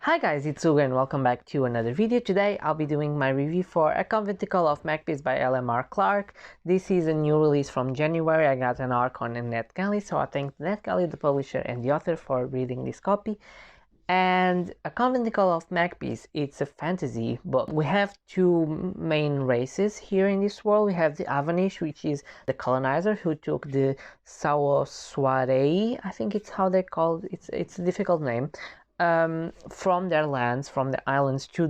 Hi guys, it's Ugo and welcome back to another video. Today I'll be doing my review for A Conventicle of Magpies by LMR Clarck. This is a new release from January. I got an arc on NetGalley, so I thank NetGalley, the publisher and the author, for reading this copy. And A Conventicle of Magpies, it's a fantasy book. We have two main races here in this world. We have the Avanish, which is the colonizer who took the Saoswarei, I think it's how they call it. It's a difficult name. From their lands, from the islands to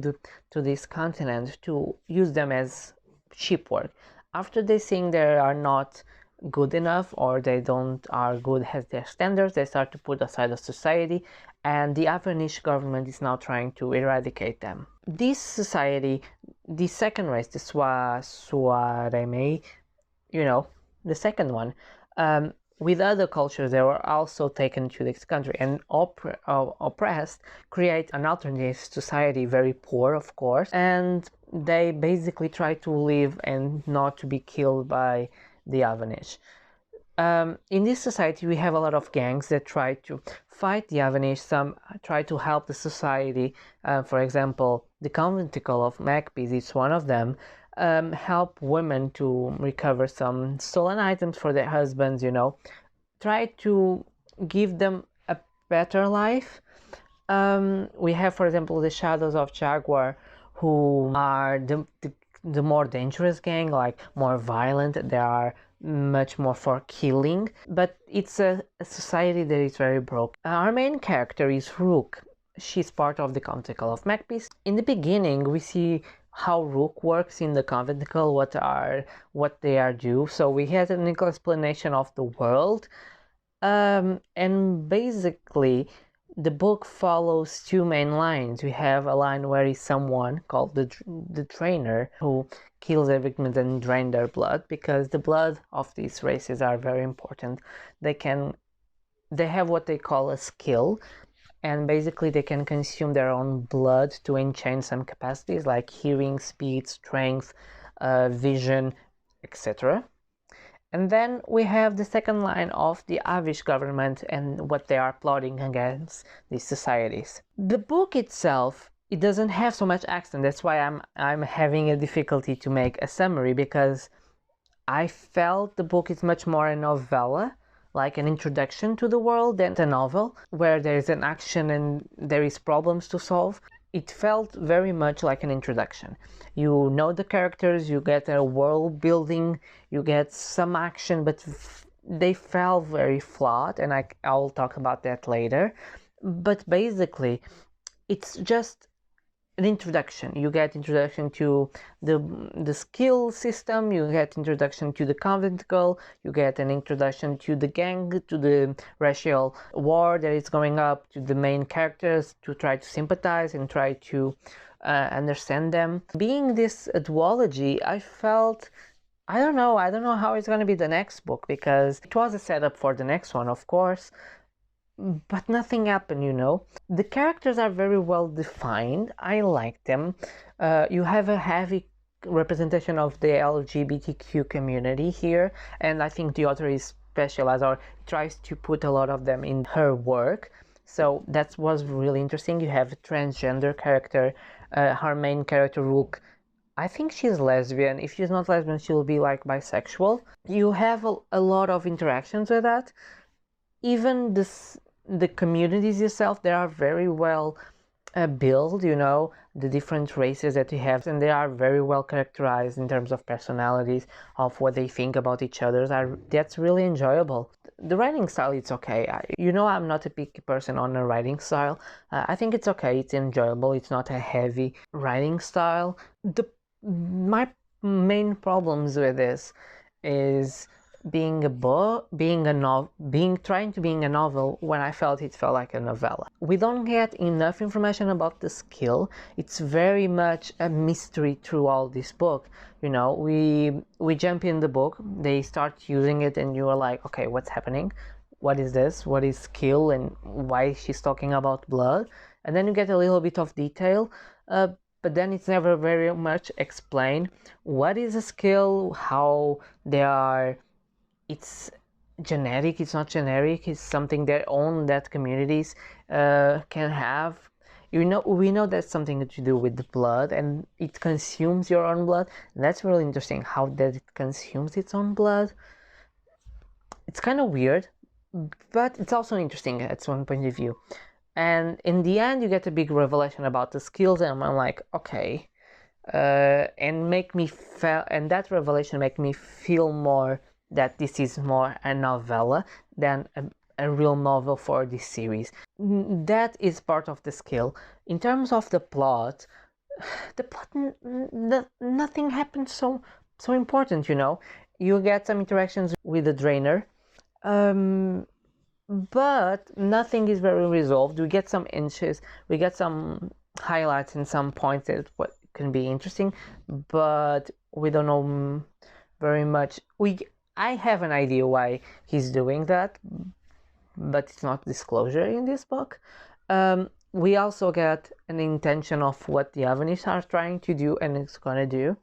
this continent, to use them as ship work. After they think they are not good enough, or they don't are good as their standards, they start to put aside the society, and the Avanish government is now trying to eradicate them. This society, the second race, the Swaremei, the second one, with other cultures, they were also taken to this country and oppressed, create an alternative society, very poor of course, and they basically try to live and not to be killed by the Avanish. In this society we have a lot of gangs that try to fight the Avanish. Some try to help the society. For example, the Conventicle of Magpies is one of them. Help women to recover some stolen items for their husbands, try to give them a better life. We have, for example, the Shadows of Jaguar, who are the more dangerous gang, like more violent. They are much more for killing, but it's a society that is very broke. Our main character is Rook. She's part of the Conventicle of Magpies. In the beginning we see how Rook works in the Conventicle, what they are do. So we had an explanation of the world, and basically the book follows two main lines. We have a line where is someone called the trainer who kills their victims and drain their blood, because the blood of these races are very important. They have what they call a skill, and basically they can consume their own blood to enchant some capacities like hearing, speed, strength, vision, etc. And then we have the second line of the Avish government and what they are plotting against these societies. The book itself, it doesn't have so much accent. That's why I'm having a difficulty to make a summary, because I felt the book is much more a novella, like an introduction to the world, than a novel where there is an action and there is problems to solve. It felt very much like an introduction. You know the characters, you get a world building, you get some action, but they felt very flawed, and I'll talk about that later. But basically it's just an introduction. You get introduction to the skill system, you get introduction to the Conventicle, you get an introduction to the gang, to the racial war that is going up, to the main characters, to try to sympathize and try to understand them. Being this a duology, I felt, I don't know how it's going to be the next book, because it was a setup for the next one, of course, but nothing happened, The characters are very well defined. I like them. You have a heavy representation of the LGBTQ community here, and I think the author is specialized, or tries to put a lot of them in her work. So that was really interesting. You have a transgender character. Her main character, Rook, I think she's lesbian. If she's not lesbian, she'll be like bisexual. You have a lot of interactions with that. Even the communities itself, they are very well built, the different races that you have, and they are very well characterized in terms of personalities, of what they think about each other. That's really enjoyable. The writing style, it's okay. I'm not a picky person on a writing style. I think it's okay, it's enjoyable, it's not a heavy writing style. My main problems with this is being a book, trying to be a novel, when I felt it felt like a novella. We don't get enough information about the skill. It's very much a mystery through all this book. We jump in the book, they start using it, and you are like, okay, what's happening? What is this? What is skill, and why she's talking about blood? And then you get a little bit of detail, but then it's never very much explained. What is a skill? How they are? It's generic, it's not generic, it's something that communities can have. we know that's something to do with the blood, and it consumes your own blood. And that's really interesting, how that it consumes its own blood. It's kind of weird, but it's also interesting at one point of view. And in the end, you get a big revelation about the skills, and I'm like, okay, and that revelation make me feel more that this is more a novella than a real novel for this series. That is part of the skill. In terms of the plot, nothing happens so important, you know. You get some interactions with the drainer, but nothing is very resolved. We get some inches, we get some highlights and some points that what can be interesting, but we don't know very much. I have an idea why he's doing that, but it's not disclosure in this book. We also get an intention of what the Avenirs are trying to do and it's gonna do,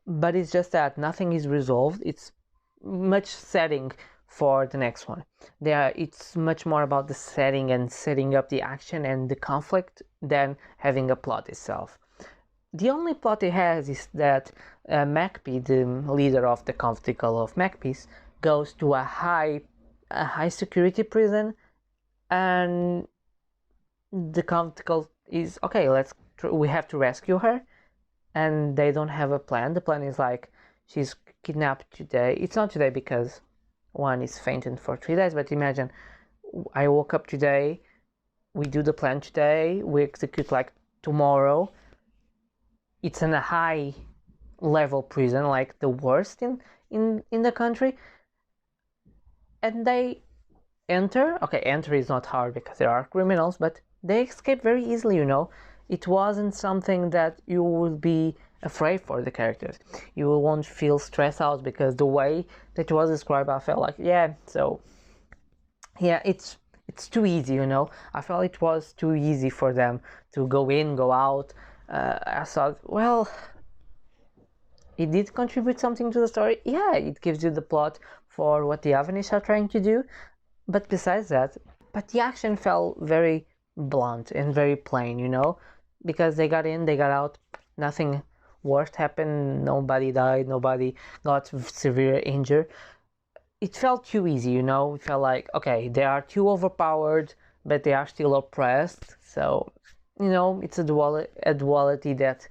but it's just that nothing is resolved. It's much setting for the next one. It's much more about the setting and setting up the action and the conflict than having a plot itself. The only plot it has is that Magpie, the leader of the Conventicle of Magpies, goes to a high security prison, and the Conventicle is okay. We have to rescue her, and they don't have a plan. The plan is like, she's kidnapped today. It's not today because one is fainted for 3 days, but imagine I woke up today, we do the plan today, we execute like tomorrow. It's in a high level prison, like the worst in the country, and they enter. Okay, enter is not hard because there are criminals, but they escape very easily, you know. It wasn't something that you would be afraid for the characters. You won't feel stressed out because the way that it was described, I felt like, it's too easy, you know. I felt it was too easy for them to go in, go out. I thought, well, it did contribute something to the story. Yeah, it gives you the plot for what the Avenirs are trying to do, but besides that, the action felt very blunt and very plain, you know, because they got in, they got out, nothing worse happened, nobody died, nobody got severe injured. It felt too easy, you know. It felt like, okay, they are too overpowered, but they are still oppressed. So, you know, it's a duality that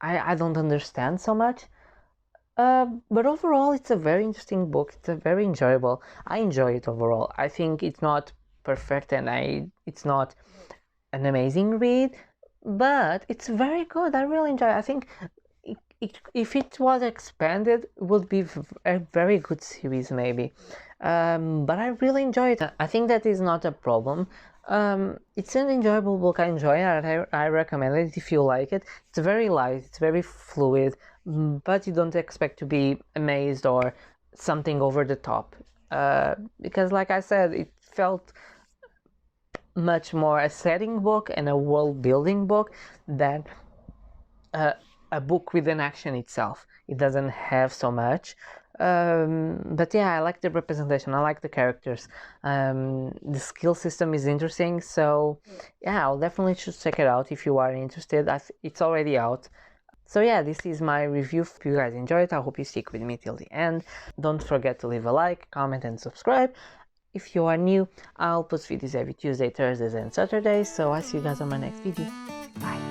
I don't understand so much. But overall, it's a very interesting book. It's a very enjoyable. I enjoy it overall. I think it's not perfect and it's not an amazing read, but it's very good. I really enjoy it. I think if it was expanded, it would be a very good series maybe. But I really enjoy it. I think that is not a problem. It's an enjoyable book. I enjoy it. I recommend it if you like it. It's very light. It's very fluid, but you don't expect to be amazed or something over the top. Because like I said, it felt much more a setting book and a world building book than a book with an action itself. It doesn't have so much. But yeah, I like the representation. I like the characters. The skill system is interesting. So yeah, I'll definitely should check it out if you are interested. It's already out. So yeah, this is my review. If you guys enjoyed it, I hope you stick with me till the end. Don't forget to leave a like, comment and subscribe. If you are new, I'll post videos every Tuesday, Thursdays and Saturdays. So I'll see you guys on my next video. Bye.